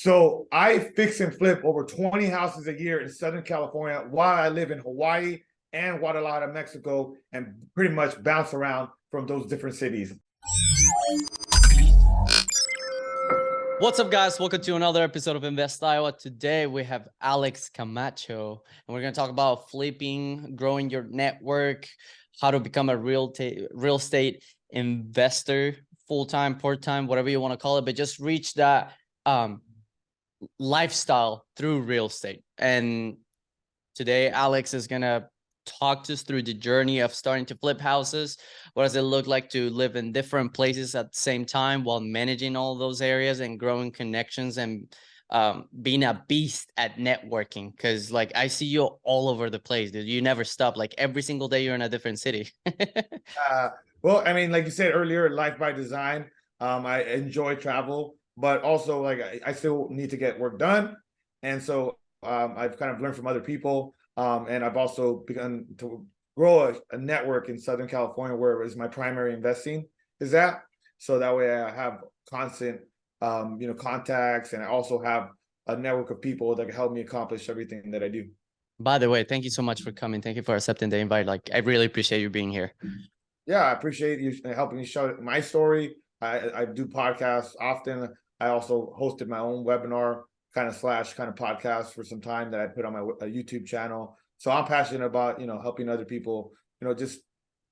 So I fix and flip over 20 houses a year in Southern California while I live in Hawaii and Guadalajara, Mexico, and pretty much bounce around from those different cities. What's up, guys? Welcome to another episode of Invest Iowa. Today we have Alex Camacho, and we're going to talk about flipping, growing your network, how to become a real estate investor, full-time, part-time, whatever you want to call it, but just reach that lifestyle through real estate. And today, Alex is going to talk us through the journey of starting to flip houses. What does it look like to live in different places at the same time while managing all those areas and growing connections and being a beast at networking? Because like I see you all over the place, dude. You never stop. Like every single day you're in a different city. Well, I mean, like you said earlier, life by design. I enjoy travel, but also like I still need to get work done. And so I've kind of learned from other people. And I've also begun to grow a network in Southern California where is my primary investing is at. So that way I have constant, contacts, and I also have a network of people that can help me accomplish everything that I do. By the way, thank you so much for coming. Thank you for accepting the invite. Like I really appreciate you being here. Yeah, I appreciate you helping me show my story. I do podcasts often. I also hosted my own webinar kind of podcast for some time that I put on my YouTube channel. So I'm passionate about, helping other people, just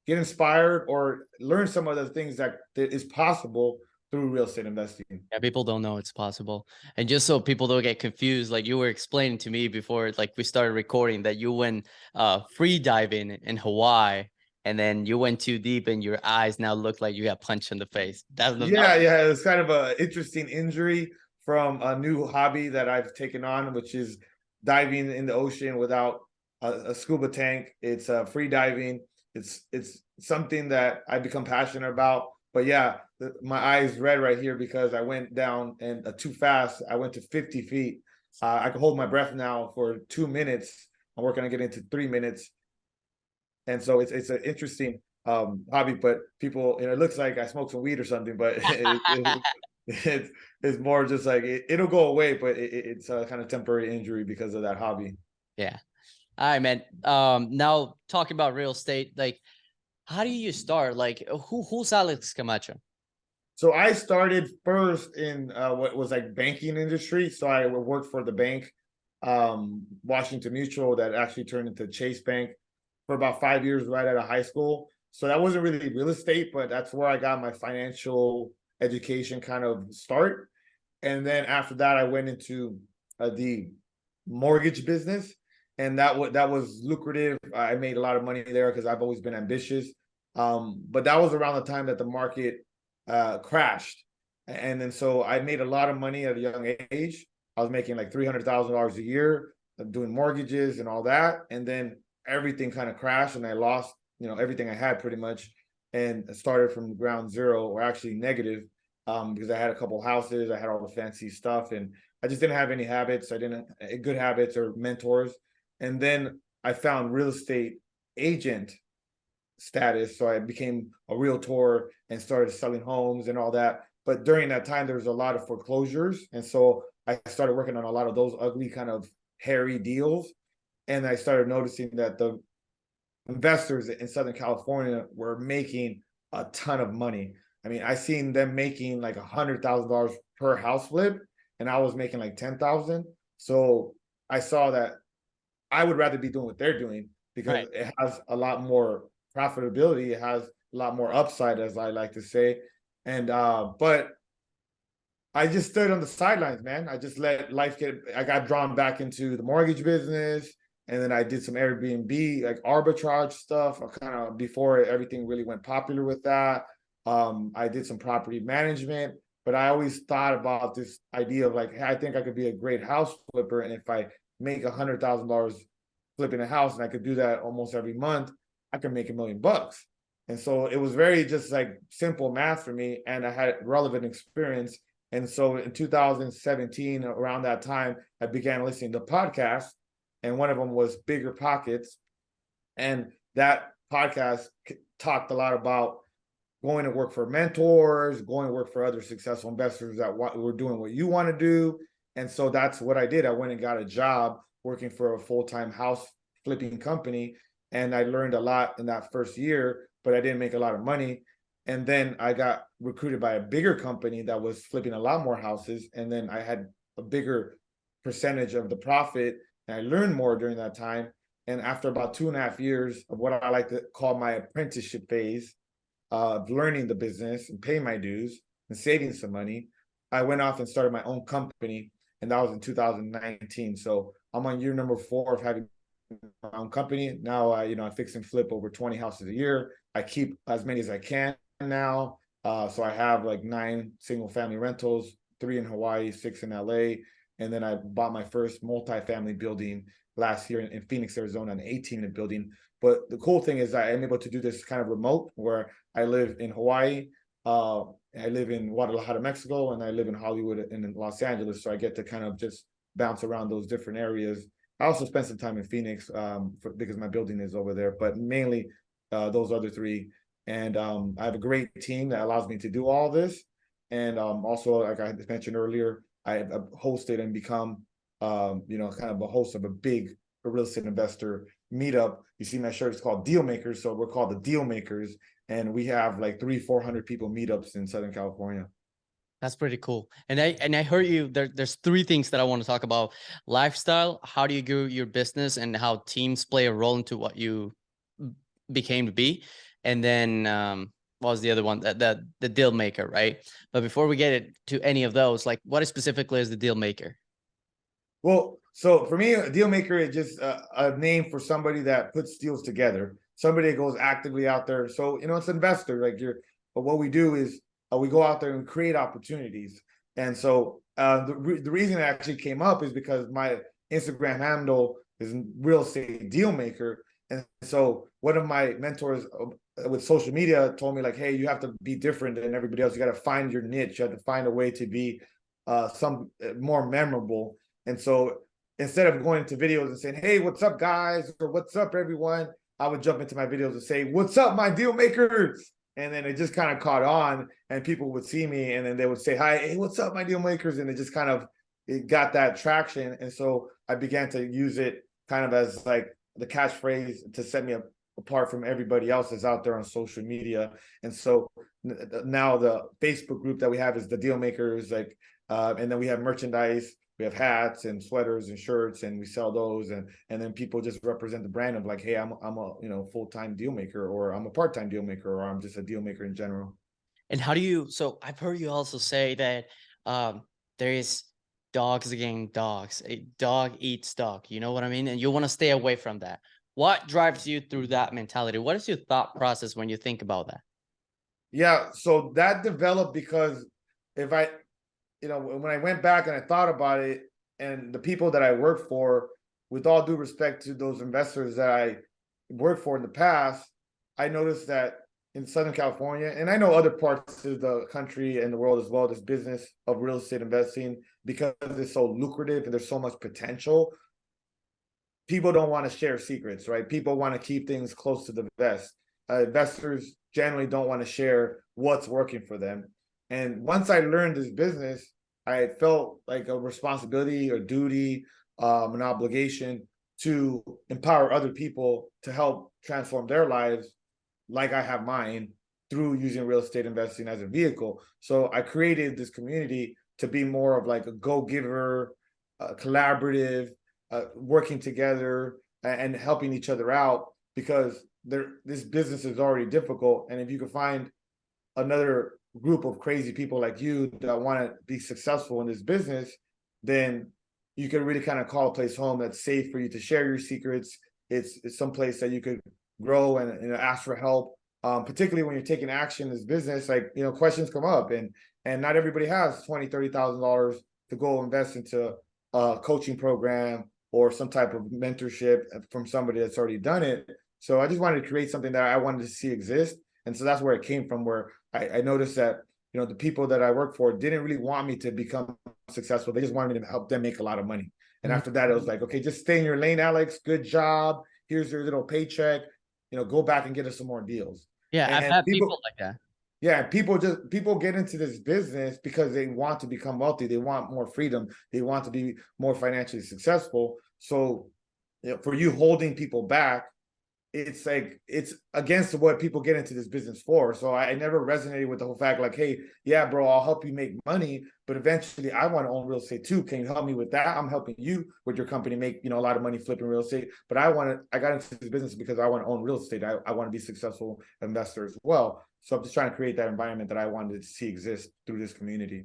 get inspired or learn some of the things that is possible through real estate investing. Yeah, people don't know it's possible. And just so people don't get confused, like you were explaining to me before, like we started recording, that you went free diving in Hawaii, and then you went too deep and your eyes now look like you got punched in the face. Yeah, it's kind of an interesting injury from a new hobby that I've taken on, which is diving in the ocean without a scuba tank. It's free diving. It's something that I become passionate about. But yeah, my eyes red right here because I went down and too fast. I went to 50 feet. I can hold my breath now for 2 minutes. I'm working on getting to 3 minutes, and so it's an interesting hobby. But people, it looks like I smoke some weed or something, but it's more just like it'll go away, but it's a kind of temporary injury because of that hobby. Yeah. All right, man. Now talking about real estate, like how do you start? Like who's Alex Camacho? So I started first in what was like banking industry. So I worked for the bank, Washington Mutual, that actually turned into Chase Bank for about 5 years right out of high school. So that wasn't really real estate, but that's where I got my financial education kind of start. And then after that, I went into the mortgage business, and that was lucrative. I made a lot of money there because I've always been ambitious. But that was around the time that the market crashed, and then so I made a lot of money at a young age. I was making like $300,000 a year doing mortgages and all that, and then everything kind of crashed, and I lost everything I had pretty much, and started from ground zero, or actually negative, because I had a couple houses, I had all the fancy stuff, and I just didn't have any habits. I didn't good habits or mentors, and then I found real estate agent status. So I became a realtor and started selling homes and all that. But during that time, there was a lot of foreclosures. And so I started working on a lot of those ugly, kind of hairy deals. And I started noticing that the investors in Southern California were making a ton of money. I mean, I seen them making like $100,000 per house flip, and I was making like 10,000. So I saw that I would rather be doing what they're doing because Right. it has a lot more profitability. It has a lot more upside, as I like to say. And but I just stood on the sidelines, man. I just let life get. I got drawn back into the mortgage business, and then I did some Airbnb, like arbitrage stuff. I kind of before everything really went popular with that. I did some property management, but I always thought about this idea of like, hey, I think I could be a great house flipper, and if I make $100,000 flipping a house, and I could do that almost every month, I could make $1 million. And so it was very just like simple math for me, and I had relevant experience. And so in 2017, around that time, I began listening to podcasts, and one of them was Bigger Pockets. And that podcast talked a lot about going to work for mentors, going to work for other successful investors that were doing what you want to do. And so that's what I did. I went and got a job working for a full-time house flipping company. And I learned a lot in that first year, but I didn't make a lot of money. And then I got recruited by a bigger company that was flipping a lot more houses. And then I had a bigger percentage of the profit. And I learned more during that time. And after about 2.5 years of what I like to call my apprenticeship phase, of learning the business and paying my dues and saving some money, I went off and started my own company, and that was in 2019. So I'm on year number 4 of having my own company. Now I fix and flip over 20 houses a year. I keep as many as I can now. So I have like 9 single family rentals, 3 in Hawaii, 6 in LA. And then I bought my first multi-family building last year in Phoenix, Arizona, an 18-unit building. But the cool thing is I am able to do this kind of remote, where I live in Hawaii, I live in Guadalajara, Mexico, and I live in Hollywood and in Los Angeles. So I get to kind of just bounce around those different areas. I also spent some time in Phoenix because my building is over there, but mainly those other 3. And I have a great team that allows me to do all this. And also, like I mentioned earlier, I've hosted and become, kind of a host of a big real estate investor meetup. You see my shirt, it's called Deal Makers. So we're called the Deal Makers. And we have like 300-400 people meetups in Southern California. That's pretty cool. And I heard you there's 3 things that I want to talk about: lifestyle, how do you grow your business, and how teams play a role into what you became to be. And then what was the other one? The deal maker, right? But before we get it to any of those, like, what specifically is the deal maker? Well, so for me, a deal maker is just a name for somebody that puts deals together, somebody that goes actively out there. So, it's an investor like you're, but what we do is we go out there and create opportunities. And so the reason it actually came up is because my Instagram handle is real estate deal maker. And so one of my mentors with social media told me, like, hey, you have to be different than everybody else. You got to find your niche. You have to find a way to be some more memorable. And so instead of going into videos and saying, hey, what's up, guys, or what's up, everyone, I would jump into my videos and say, what's up, my deal makers? And then it just kind of caught on, and people would see me and then they would say, hi, hey, what's up, my deal makers? And it just kind of, it got that traction. And so I began to use it kind of as like the catchphrase to set me apart from everybody else that's out there on social media. And so now the Facebook group that we have is the Deal Makers, like, and then we have merchandise. We have hats and sweaters and shirts, and we sell those. And then people just represent the brand of like, hey, I'm a full-time deal maker, or I'm a part-time deal maker, or I'm just a deal maker in general. And how do you, so I've heard you also say that there is dogs against dogs. A dog eats dog. You know what I mean? And you want to stay away from that. What drives you through that mentality? What is your thought process when you think about that? Yeah, so that developed because if I, when I went back and I thought about it, and the people that I work for, with all due respect to those investors that I worked for in the past, I noticed that in Southern California, and I know other parts of the country and the world as well, this business of real estate investing, because it's so lucrative and there's so much potential, people don't want to share secrets, right? People want to keep things close to the vest. Investors generally don't want to share what's working for them. And once I learned this business, I felt like a responsibility or duty, an obligation to empower other people to help transform their lives like I have mine through using real estate investing as a vehicle. So I created this community to be more of like a go-giver, collaborative, working together and helping each other out, because this business is already difficult. And if you can find another group of crazy people like you that want to be successful in this business, then you can really kind of call a place home that's safe for you to share your secrets. It's some place that you could grow and ask for help, particularly when you're taking action in this business. Like, questions come up, and not everybody has $20,000-$30,000 to go invest into a coaching program or some type of mentorship from somebody that's already done it. So I just wanted to create something that I wanted to see exist. And so that's where it came from, where I noticed that, the people that I work for didn't really want me to become successful. They just wanted me to help them make a lot of money. And after that, it was like, okay, just stay in your lane, Alex. Good job. Here's your little paycheck. Go back and get us some more deals. Yeah, I've And had people people like that. Yeah, people get into this business because they want to become wealthy. They want more freedom. They want to be more financially successful. So, you know, for you holding people back, it's like it's against what people get into this business for. So I never resonated with the whole fact, like, hey, yeah, bro, I'll help you make money, but eventually I want to own real estate too. Can you help me with that? I'm helping you with your company make, you know, a lot of money flipping real estate. But I got into this business because I want to own real estate. I want to be a successful investor as well. So I'm just trying to create that environment that I wanted to see exist through this community.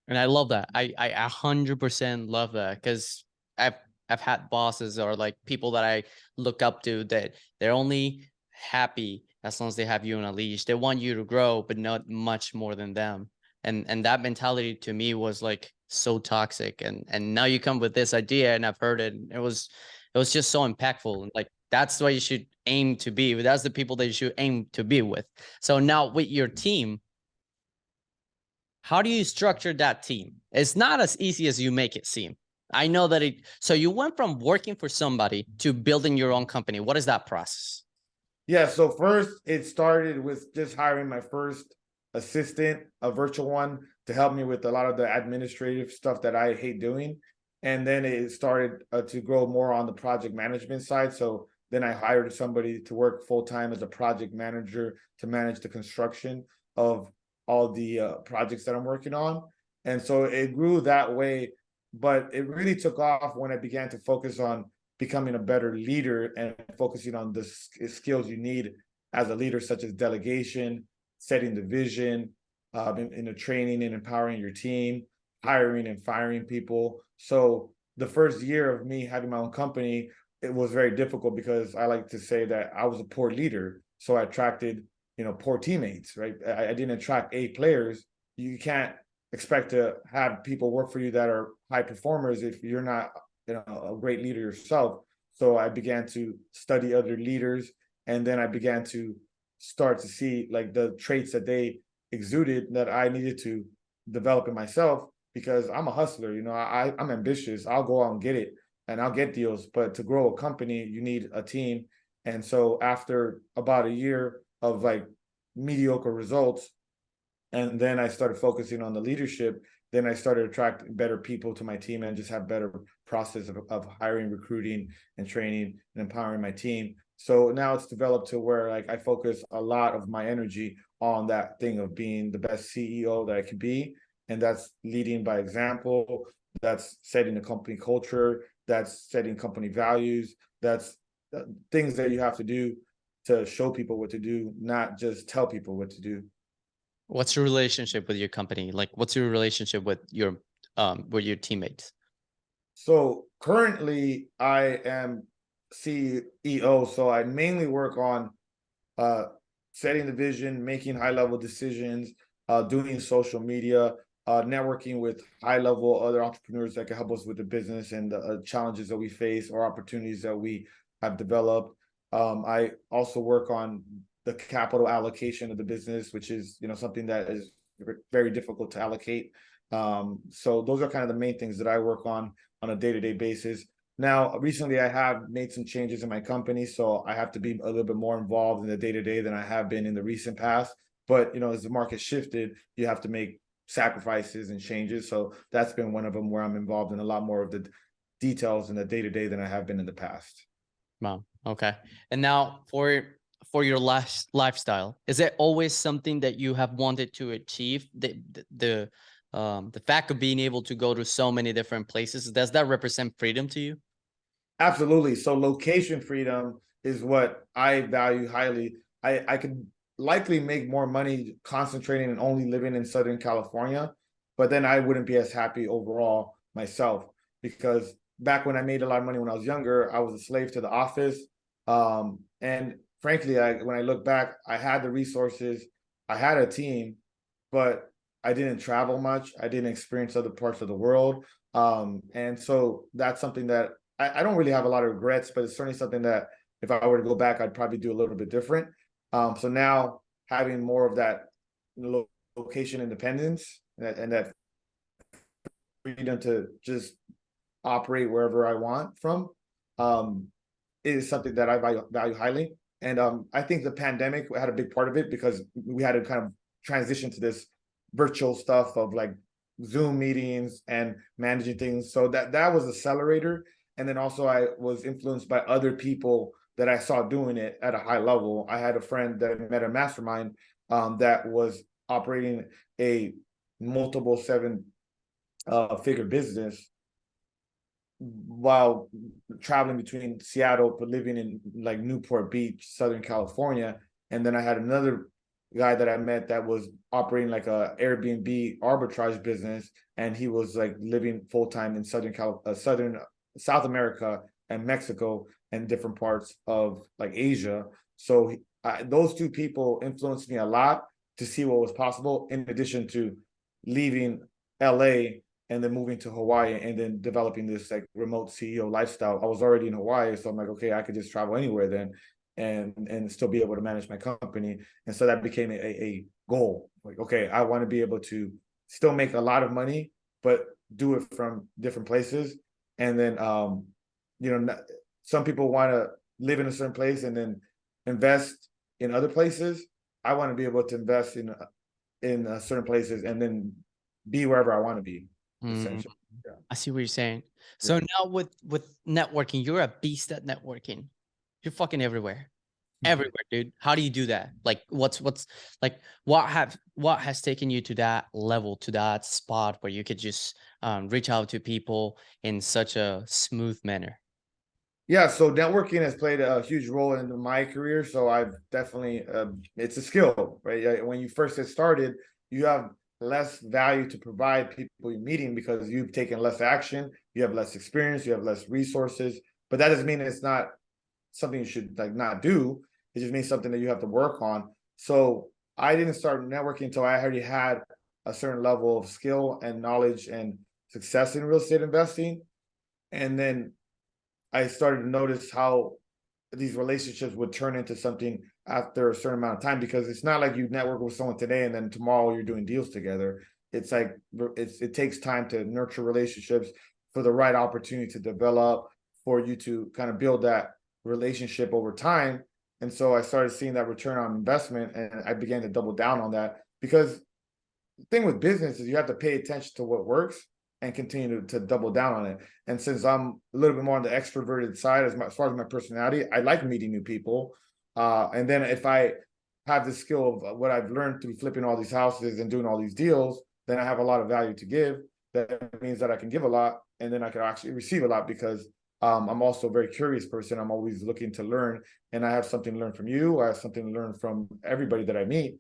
And I love that. I 100% love that because I've I've had bosses or like people that I look up to that they're only happy as long as they have you on a leash. They want you to grow, but not much more than them. And that mentality to me was like so toxic. And now you come with this idea, and I've heard it. It was just so impactful. And like that's what you should aim to be. That's the people that you should aim to be with. So now with your team, how do you structure that team? It's not as easy as you make it seem. I know that so you went from working for somebody to building your own company. What is that process? Yeah, so first it started with just hiring my first assistant, a virtual one, to help me with a lot of the administrative stuff that I hate doing. And then it started to grow more on the project management side. So then I hired somebody to work full time as a project manager to manage the construction of all the projects that I'm working on. And so it grew that way, but it really took off when I began to focus on becoming a better leader and focusing on the skills you need as a leader, such as delegation, setting the vision, in the training and empowering your team, hiring and firing people. So the first year of me having my own company, it was very difficult because I like to say that I was a poor leader. So I attracted, you know, poor teammates, right? I didn't attract A players. You can't expect to have people work for you that are high performers if you're not, you know, a great leader yourself. So I began to study other leaders, and then I began to start to see like the traits that they exuded that I needed to develop in myself, because I'm a hustler. You know, I'm ambitious. I'll go out and get it, and I'll get deals. But to grow a company, you need a team. And so after about a year of like mediocre results, and then I started focusing on the leadership. Then I started attracting better people to my team and just have better process of hiring, recruiting, and training and empowering my team. So now it's developed to where like I focus a lot of my energy on that thing of being the best CEO that I can be. And that's leading by example. That's setting the company culture. That's setting company values. That's things that you have to do to show people what to do, not just tell people what to do. What's your relationship with your company? Like, what's your relationship with your teammates? So currently I am CEO, so I mainly work on uh, setting the vision, making high level decisions, doing social media, networking with high level other entrepreneurs that can help us with the business and the challenges that we face or opportunities that we have developed. I also work on the capital allocation of the business, which is, you know, something that is very difficult to allocate. So those are kind of the main things that I work on a day-to-day basis. Now, recently I have made some changes in my company, so I have to be a little bit more involved in the day-to-day than I have been in the recent past. But, you know, as the market shifted, you have to make sacrifices and changes. So that's been one of them where I'm involved in a lot more of the details in the day-to-day than I have been in the past. Wow. Okay. And now for your last lifestyle, is it always something that you have wanted to achieve? The fact of being able to go to so many different places, does that represent freedom to you? Absolutely. So location freedom is what I value highly. I could likely make more money concentrating and only living in Southern California, but then I wouldn't be as happy overall myself, because back when I made a lot of money when I was younger, I was a slave to the office. And frankly, when I look back, I had the resources, I had a team, but I didn't travel much. I didn't experience other parts of the world. And so that's something that I don't really have a lot of regrets, but it's certainly something that if I were to go back, I'd probably do a little bit different. So now having more of that location independence and that freedom to just operate wherever I want from, um, is something that I value highly. And I think the pandemic had a big part of it, because we had to kind of transition to this virtual stuff of like Zoom meetings and managing things. So that was accelerator. And then also I was influenced by other people that I saw doing it at a high level. I had a friend that I met at Mastermind that was operating a multiple seven figure business while traveling between Seattle but living in like Newport Beach, Southern California. And then I had another guy that I met that was operating like a Airbnb arbitrage business, and he was like living full time in Southern South America and Mexico and different parts of like Asia. So those two people influenced me a lot to see what was possible, in addition to leaving LA and then moving to Hawaii and then developing this like remote CEO lifestyle. I was already in Hawaii, so I'm like, okay, I could just travel anywhere then and still be able to manage my company. And so that became a goal. Like, okay, I want to be able to still make a lot of money, but do it from different places. And then, you know, some people want to live in a certain place and then invest in other places. I want to be able to invest in certain places and then be wherever I want to be. Essentially. Yeah. I see what you're saying. So now with networking, you're a beast at networking. You're fucking everywhere. Everywhere, dude. How do you do that? Like what's like what has taken you to that level, to that spot where you could just reach out to people in such a smooth manner? Yeah, so networking has played a huge role in my career. So I've definitely, it's a skill, right? When you first get started, you have less value to provide people you're meeting because you've taken less action, you have less experience, you have less resources. But that doesn't mean it's not something you should like not do. It just means something that you have to work on. So I didn't start networking until I already had a certain level of skill and knowledge and success in real estate investing. And then I started to notice how these relationships would turn into something after a certain amount of time, because it's not like you network with someone today and then tomorrow you're doing deals together. It's like it takes time to nurture relationships for the right opportunity to develop, for you to kind of build that relationship over time. And so I started seeing that return on investment, and I began to double down on that, because the thing with business is you have to pay attention to what works and continue to double down on it. And since I'm a little bit more on the extroverted side as far as my personality, I like meeting new people. And then if I have the skill of what I've learned through flipping all these houses and doing all these deals, then I have a lot of value to give. That means that I can give a lot, and then I can actually receive a lot, because I'm also a very curious person. I'm always looking to learn, and I have something to learn from you. I have something to learn from everybody that I meet.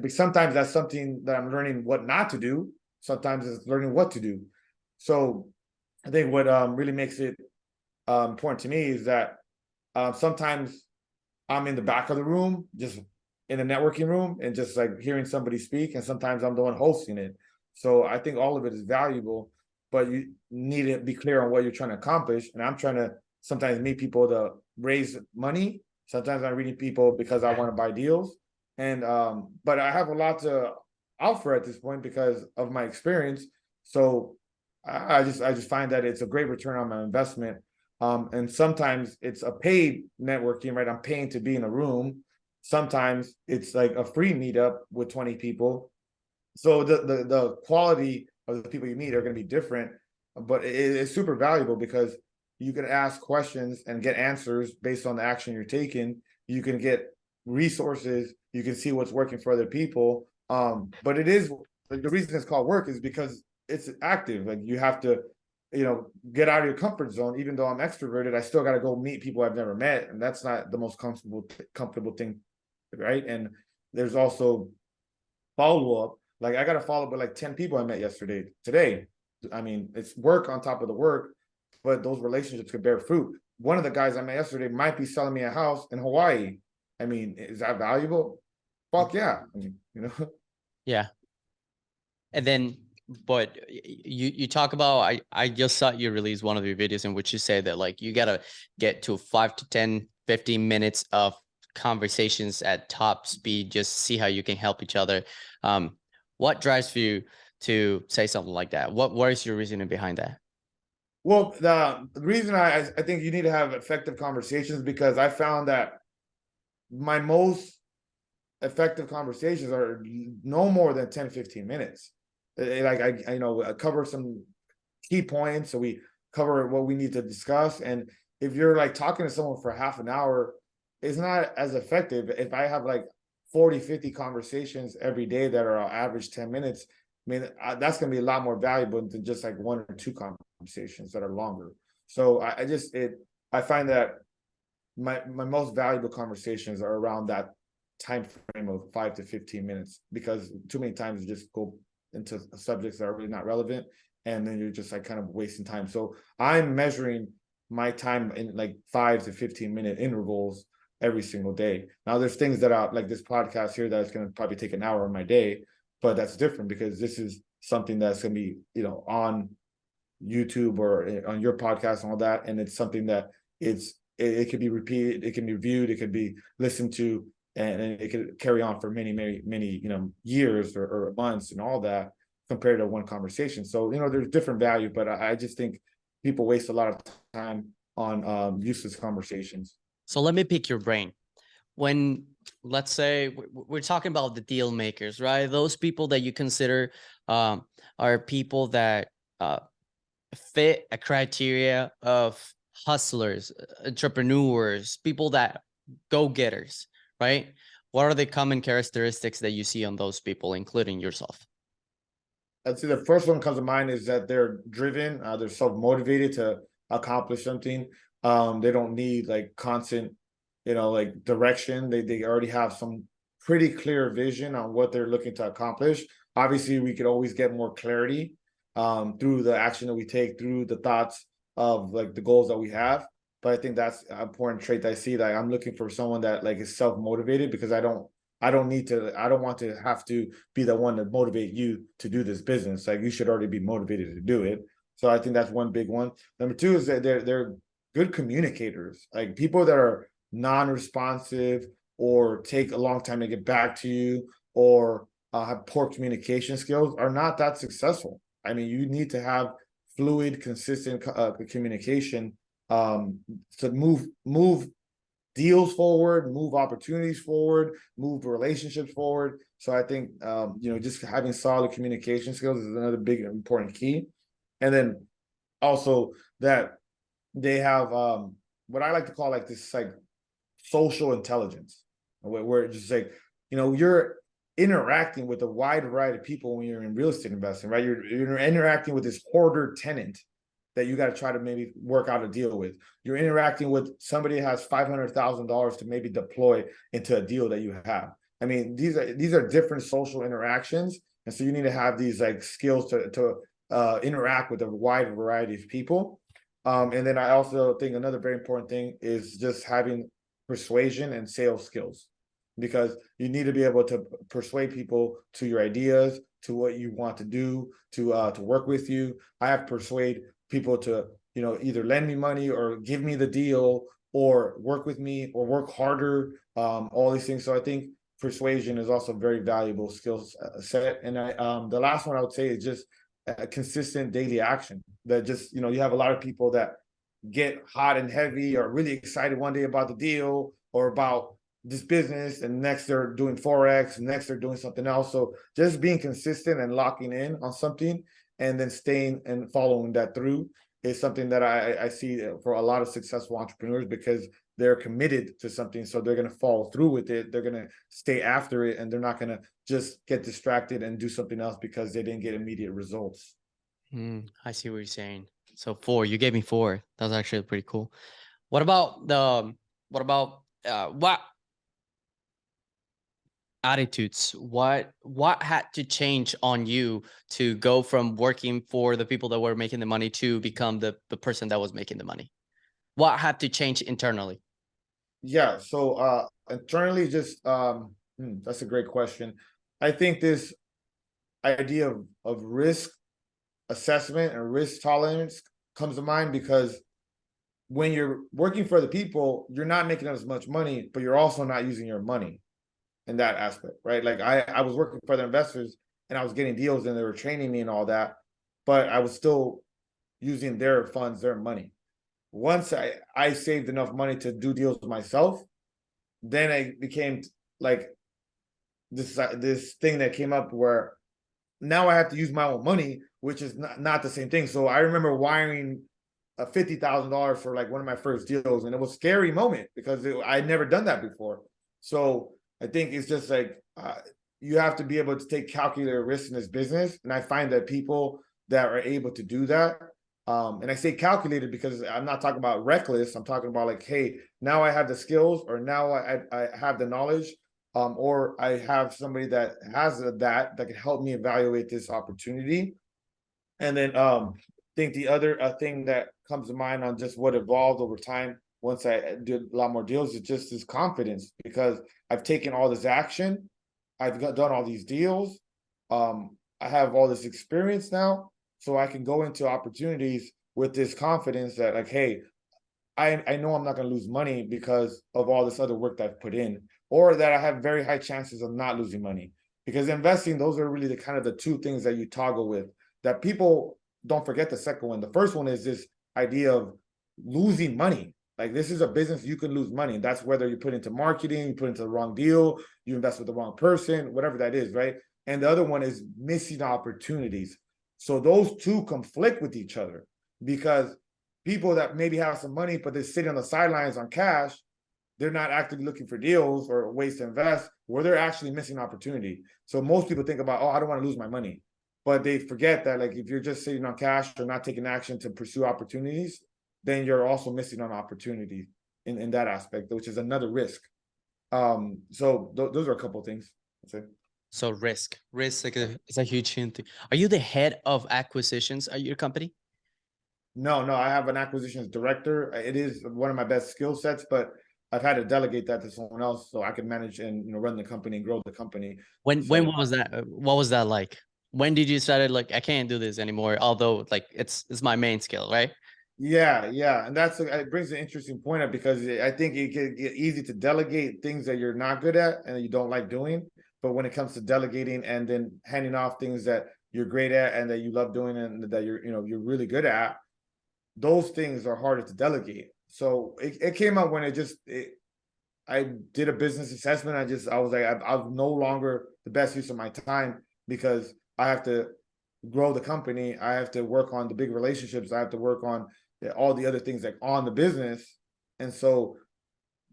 Sometimes that's something that I'm learning what not to do. Sometimes it's learning what to do. So I think what really makes it important to me is that sometimes I'm in the back of the room, just in the networking room, and just like hearing somebody speak, and sometimes I'm the one hosting it. So I think all of it is valuable, but you need to be clear on what you're trying to accomplish. And I'm trying to sometimes meet people to raise money. Sometimes I'm meeting people because I want to buy deals. And but I have a lot to offer at this point because of my experience. So I just find that it's a great return on my investment. And sometimes it's a paid networking, right? I'm paying to be in a room. Sometimes it's like a free meetup with 20 people. So the quality of the people you meet are going to be different, but it's super valuable because you can ask questions and get answers based on the action you're taking. You can get resources. You can see what's working for other people. But it is like, the reason it's called work is because it's active. Like you have to, get out of your comfort zone. Even though I'm extroverted, I still got to go meet people I've never met, and that's not the most comfortable thing, right? And there's also follow up. Like I got to follow up with like 10 people I met today. I mean, it's work on top of the work, but those relationships could bear fruit. One of the guys I met yesterday might be selling me a house in Hawaii. I mean, is that valuable? Fuck yeah. I mean, Yeah. And then, but you talk about, I just saw you release one of your videos in which you say that like you gotta get to 5 to 10, 15 minutes of conversations at top speed, just see how you can help each other. What drives you to say something like that? What is your reasoning behind that? Well, the reason I think you need to have effective conversations, because I found that my most effective conversations are no more than 10-15 minutes. Like I cover some key points, so we cover what we need to discuss. And if you're like talking to someone for half an hour, it's not as effective. If I have like 40-50 conversations every day that are on average 10 minutes, I mean, that's going to be a lot more valuable than just like 1 or 2 conversations that are longer. So I find that my most valuable conversations are around that time frame of 5 to 15 minutes, because too many times you just go into subjects that are really not relevant, and then you're just like kind of wasting time. So I'm measuring my time in like 5 to 15 minute intervals every single day. Now there's things that are like this podcast here that's going to probably take an hour of my day, but that's different because this is something that's going to be, on YouTube or on your podcast and all that. And it's something that it could be repeated, it can be viewed, it could be listened to, and it could carry on for many, many, many, years or months and all that, compared to one conversation. So, there's different value, but I just think people waste a lot of time on useless conversations. So let me pick your brain. When, let's say we're talking about the deal makers, right? Those people that you consider are people that fit a criteria of hustlers, entrepreneurs, people that go-getters, right? What are the common characteristics that you see on those people, including yourself? I'd say the first one comes to mind is that they're driven, they're self-motivated to accomplish something. They don't need like constant, like direction. They already have some pretty clear vision on what they're looking to accomplish. Obviously, we could always get more clarity through the action that we take, through the thoughts of like the goals that we have. But I think that's an important trait that I see, that I'm looking for someone that like is self-motivated, because I don't want to have to be the one to motivate you to do this business. Like, you should already be motivated to do it. So I think that's one big one. Number two is that they're good communicators. Like, people that are non-responsive or take a long time to get back to you, or have poor communication skills, are not that successful. I mean, you need to have fluid, consistent communication to move deals forward, move opportunities forward, move relationships forward. So I think just having solid communication skills is another big important key. And then also that they have what I like to call like this like social intelligence, where it's just like, you're interacting with a wide variety of people when you're in real estate investing, right? You're interacting with this hoarder tenant that you got to try to maybe work out a deal with. You're interacting with somebody that has $500,000 to maybe deploy into a deal that you have. I mean, these are different social interactions, and so you need to have these like skills to interact with a wide variety of people. And then I also think another very important thing is just having persuasion and sales skills, because you need to be able to persuade people to your ideas, to what you want to do, to work with you. I have to persuade people to either lend me money or give me the deal or work with me or work harder, all these things. So I think persuasion is also a very valuable skill set. And the last one I would say is just consistent daily action. That just, you have a lot of people that get hot and heavy or really excited one day about the deal or about this business, and next they're doing Forex, and next they're doing something else. So just being consistent and locking in on something, and then staying and following that through, is something that I see for a lot of successful entrepreneurs, because they're committed to something. So they're going to follow through with it. They're going to stay after it, and they're not going to just get distracted and do something else because they didn't get immediate results. I see what you're saying. So 4, you gave me 4. That was actually pretty cool. What about what attitudes? What had to change on you to go from working for the people that were making the money to become the person that was making the money? What had to change internally? Yeah, so internally, just that's a great question. I think this idea of risk assessment and risk tolerance comes to mind, because when you're working for the people, you're not making as much money, but you're also not using your money in that aspect, right? Like, I was working for the investors, and I was getting deals, and they were training me and all that, but I was still using their funds, their money. Once I saved enough money to do deals myself, then I became like this thing that came up where now I have to use my own money, which is not the same thing. So I remember wiring a $50,000 for like one of my first deals, and it was a scary moment because I'd never done that before. So I think it's just like you have to be able to take calculated risks in this business, and I find that people that are able to do that, and I say calculated because I'm not talking about reckless. I'm talking about like, hey, now I have the skills, or now I have the knowledge, or I have somebody that has that can help me evaluate this opportunity. And then I think the other thing that comes to mind on just what evolved over time once I did a lot more deals is just this confidence, because I've taken all this action, done all these deals, I have all this experience now, so I can go into opportunities with this confidence that like, hey, I know I'm not going to lose money because of all this other work that I've put in, or that I have very high chances of not losing money. Because investing, those are really the kind of the two things that you toggle with, that people don't forget. The second one, the first one is this idea of losing money. Like, this is a business, you can lose money. And that's whether you put into marketing, you put into the wrong deal, you invest with the wrong person, whatever that is, right? And the other one is missing opportunities. So those two conflict with each other, because people that maybe have some money, but they're sitting on the sidelines on cash, they're not actively looking for deals or ways to invest, where they're actually missing opportunity. So most people think about, oh, I don't want to lose my money. But they forget that, like, if you're just sitting on cash or not taking action to pursue opportunities, then you're also missing on opportunity in that aspect, which is another risk. So those are a couple of things. That's it. So risk like is a huge thing. Are you the head of acquisitions at your company? No, I have an acquisitions director. It is one of my best skill sets, but I've had to delegate that to someone else so I can manage and run the company and grow the company. When So was that? What was that like? When did you started like I can't do this anymore? Although like it's my main skill, right? yeah, and it brings an interesting point up, because I think it can get easy to delegate things that you're not good at and you don't like doing. But when it comes to delegating and then handing off things that you're great at and that you love doing and that you're really good at, those things are harder to delegate. So it came out when I did a business assessment. I was like, I'm no longer the best use of my time, because I have to grow the company. I have to work on the big relationships. I have to work on all the other things like on the business. And so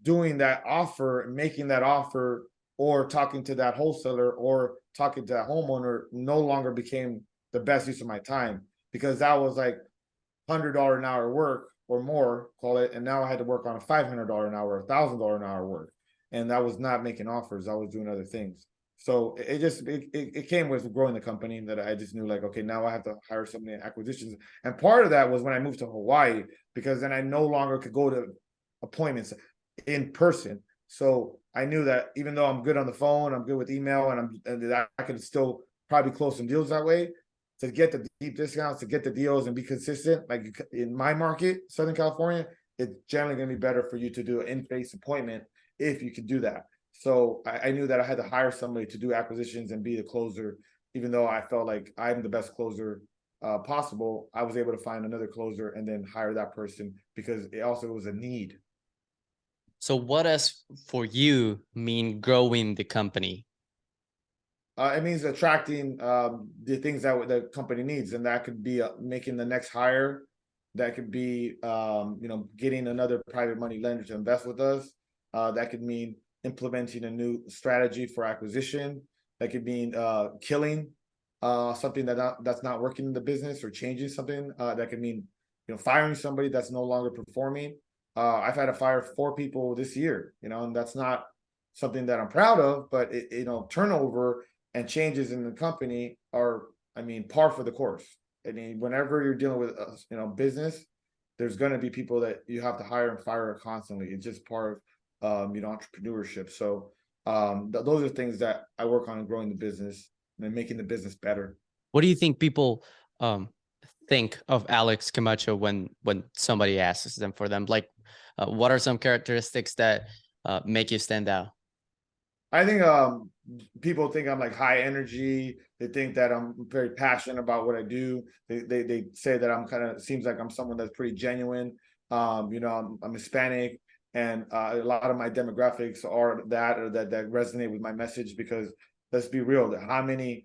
doing that offer, making that offer, or talking to that wholesaler or talking to that homeowner no longer became the best use of my time, because that was like $100 an hour work or more, call it, and now I had to work on a $500 an hour, $1,000 an hour work, and that was not making offers. I was doing other things. So it came with growing the company, that I just knew, like, okay, now I have to hire somebody in acquisitions. And part of that was when I moved to Hawaii, because then I no longer could go to appointments in person. So I knew that even though I'm good on the phone, I'm good with email, and I could still probably close some deals that way. To get the deep discounts, to get the deals and be consistent, like in my market, Southern California, it's generally going to be better for you to do an in-face appointment if you can do that. So I knew that I had to hire somebody to do acquisitions and be the closer, even though I felt like I'm the best closer possible. I was able to find another closer and then hire that person, because it also was a need. So what does for you mean growing the company? It means attracting the things that the company needs, and that could be making the next hire. That could be getting another private money lender to invest with us. That could mean implementing a new strategy for acquisition. That could mean killing something that's not working in the business, or changing something. That could mean firing somebody that's no longer performing. I've had to fire 4 people this year, and that's not something that I'm proud of, but turnover and changes in the company are, I mean, par for the course. I mean, whenever you're dealing with business, there's going to be people that you have to hire and fire constantly. It's just part of entrepreneurship. So those are things that I work on in growing the business and making the business better. What do you think people think of Alex Camacho when somebody asks them for them? Like, what are some characteristics that make you stand out? I think people think I'm like high energy. They think that I'm very passionate about what I do. They say that I'm kind of, seems like I'm someone that's pretty genuine. I'm Hispanic, and a lot of my demographics are that resonate with my message, because let's be real, how many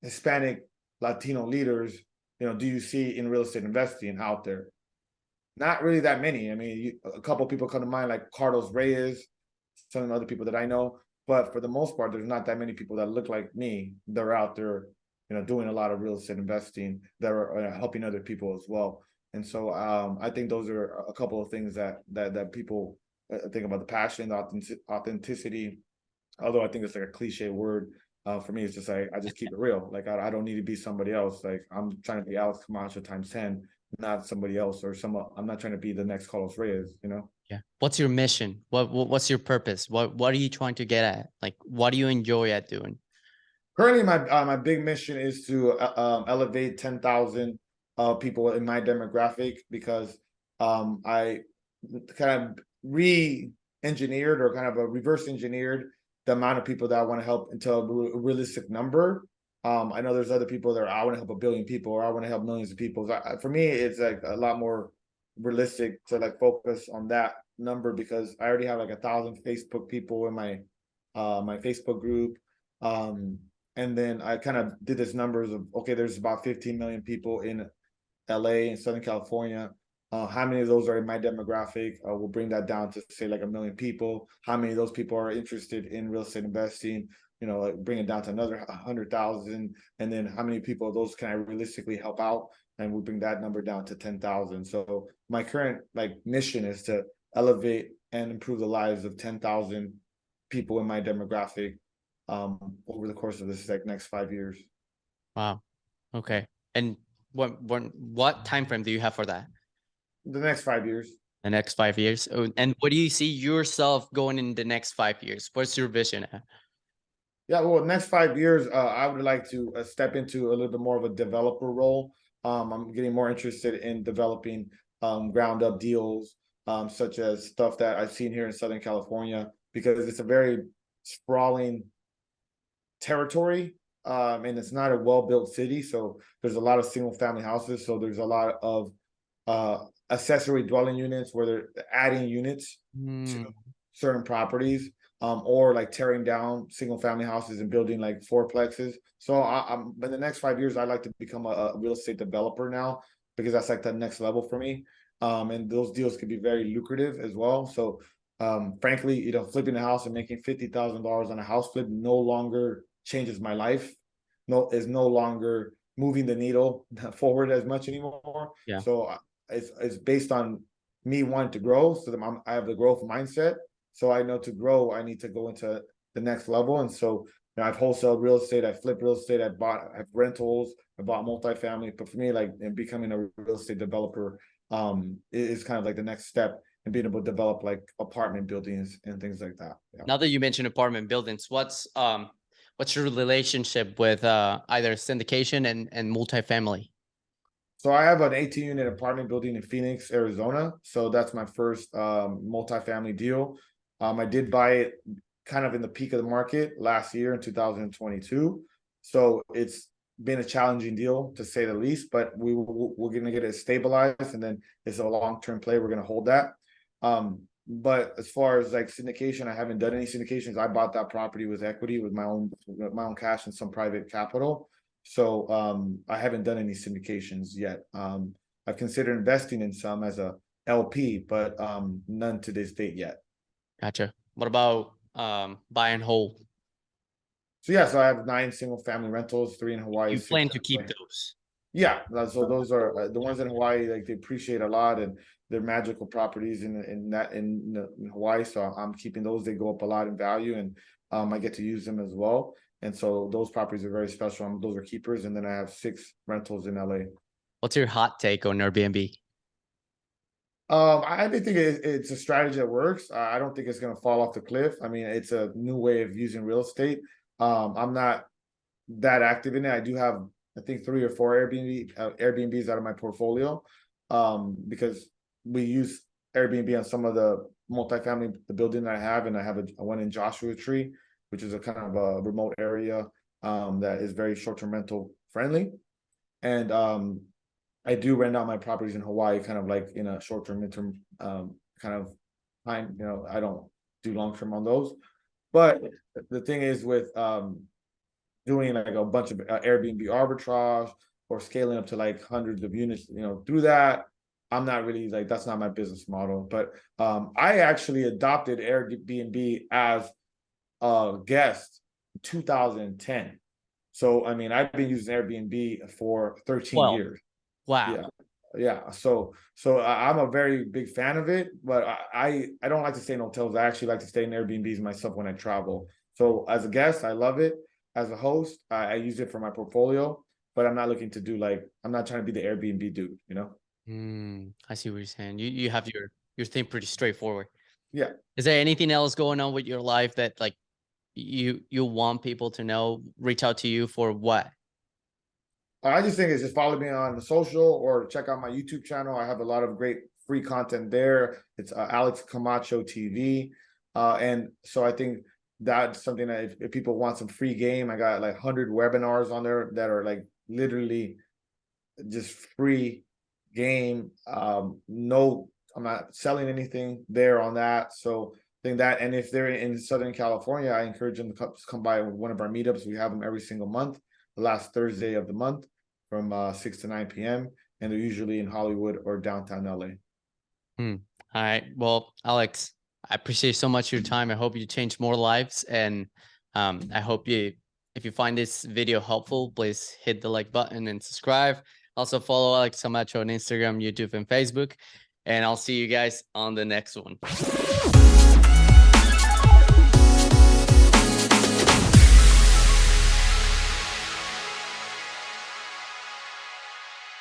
Hispanic Latino leaders, do you see in real estate investing out there? Not really that many. I mean, a couple people come to mind, like Carlos Reyes, some other people that I know, but for the most part, there's not that many people that look like me that are out there, doing a lot of real estate investing that are helping other people as well. And so I think those are a couple of things that people think about: the passion, the authenticity. Although I think it's like a cliche word, for me, it's just like I just keep it real. Like I don't need to be somebody else. Like I'm trying to be Alex Camacho times 10, not somebody else or I'm not trying to be the next Carlos Reyes. Yeah. What's your mission? What's your purpose? What are you trying to get at? Like, what do you enjoy at doing? Currently, my big mission is to elevate 10,000 people in my demographic, because I kind of re-engineered or kind of a reverse engineered the amount of people that I want to help into a realistic number. I know there's other people that I want to help 1 billion people, or I want to help millions of people. For me, it's like a lot more realistic to like focus on that number, because I already have like 1,000 Facebook people in my Facebook group. And then I kind of did this numbers of, okay, there's about 15 million people in LA and Southern California. How many of those are in my demographic? We'll bring that down to say like 1 million people. How many of those people are interested in real estate investing? Like bring it down to another 100,000. And then how many people of those can I realistically help out? And we bring that number down to 10,000. So my current mission is to elevate and improve the lives of 10,000 people in my demographic over the course of this next 5 years. Wow. Okay. And what time frame do you have for that? The next 5 years. The next 5 years. Oh, and what do you see yourself going in the next 5 years? What's your vision? Yeah, well, next 5 years, I would like to step into a little bit more of a developer role. I'm getting more interested in developing ground up deals, such as stuff that I've seen here in Southern California, because it's a very sprawling territory, and it's not a well-built city. So there's a lot of single family houses. So there's a lot of accessory dwelling units where they're adding units to certain properties, or like tearing down single family houses and building like fourplexes. So I'm in the next 5 years, I'd like to become a real estate developer now, because that's like the next level for me. And those deals could be very lucrative as well. So frankly, flipping a house and making $50,000 on a house flip no longer changes my life. Is no longer moving the needle forward as much anymore. Yeah. So it's based on me wanting to grow, so that I have the growth mindset. So I know to grow, I need to go into the next level. And so I've wholesaled real estate, I flipped real estate, I have rentals, I bought multifamily. But for me, becoming a real estate developer is kind of like the next step, and being able to develop like apartment buildings and things like that. Yeah. Now that you mentioned apartment buildings, what's your relationship with either syndication and multifamily? So I have an 18-unit apartment building in Phoenix, Arizona. So that's my first multifamily deal. I did buy it kind of in the peak of the market last year in 2022. So it's been a challenging deal to say the least, but we're going to get it stabilized, and then it's a long-term play. We're going to hold that. But as far as like syndication, I haven't done any syndications. I bought that property with equity, with my own cash and some private capital. So I haven't done any syndications yet. I've considered investing in some as a LP, but none to this date yet. Gotcha. What about buy and hold? So yeah, so I have 9 single family rentals, 3 in Hawaii. You plan to keep those? Yeah, so those are the ones in Hawaii. Like they appreciate a lot, and they're magical properties in Hawaii. So I'm keeping those. They go up a lot in value, and I get to use them as well. And so those properties are very special. Those are keepers. And then I have 6 rentals in LA. What's your hot take on Airbnb? I think it's a strategy that works. I don't think it's going to fall off the cliff. I mean, it's a new way of using real estate. I'm not that active in it. I do have, I think, 3 or 4 Airbnbs out of my portfolio, because we use Airbnb on some of the multifamily, the building that I have, and I have one in Joshua Tree, which is a kind of a remote area that is very short-term rental friendly. And I do rent out my properties in Hawaii, kind of like in a short-term, midterm kind of time. I don't do long-term on those. But the thing is with doing like a bunch of Airbnb arbitrage or scaling up to like hundreds of units, through that, I'm not really like, that's not my business model. But I actually adopted Airbnb as a guest in 2010. So I mean, I've been using Airbnb for 13 Well, years. wow. Yeah. Yeah. I'm a very big fan of it, but I don't like to stay in hotels. I actually like to stay in Airbnbs myself when I travel. So as a guest, I love it. As a host, I use it for my portfolio, but I'm not looking to do like, I'm not trying to be the Airbnb dude, I see what you're saying. You have your thing pretty straightforward. Yeah. Is there anything else going on with your life that like you want people to know, reach out to you for what? I just think it's just follow me on the social or check out my YouTube channel. I have a lot of great free content there. It's Alex Camacho TV. And so I think that's something that if people want some free game, I got like 100 webinars on there that are like literally just free game. No, I'm not selling anything there on that. So I think that, and if they're in Southern California, I encourage them to come by one of our meetups. We have them every single month, the last Thursday of the month from 6 to 9 p.m. And they're usually in Hollywood or downtown LA. All right. Well, Alex, I appreciate so much your time. I hope you change more lives. And I hope if you find this video helpful, please hit the like button and subscribe. Also follow Alex Camacho on Instagram, YouTube, and Facebook. And I'll see you guys on the next one.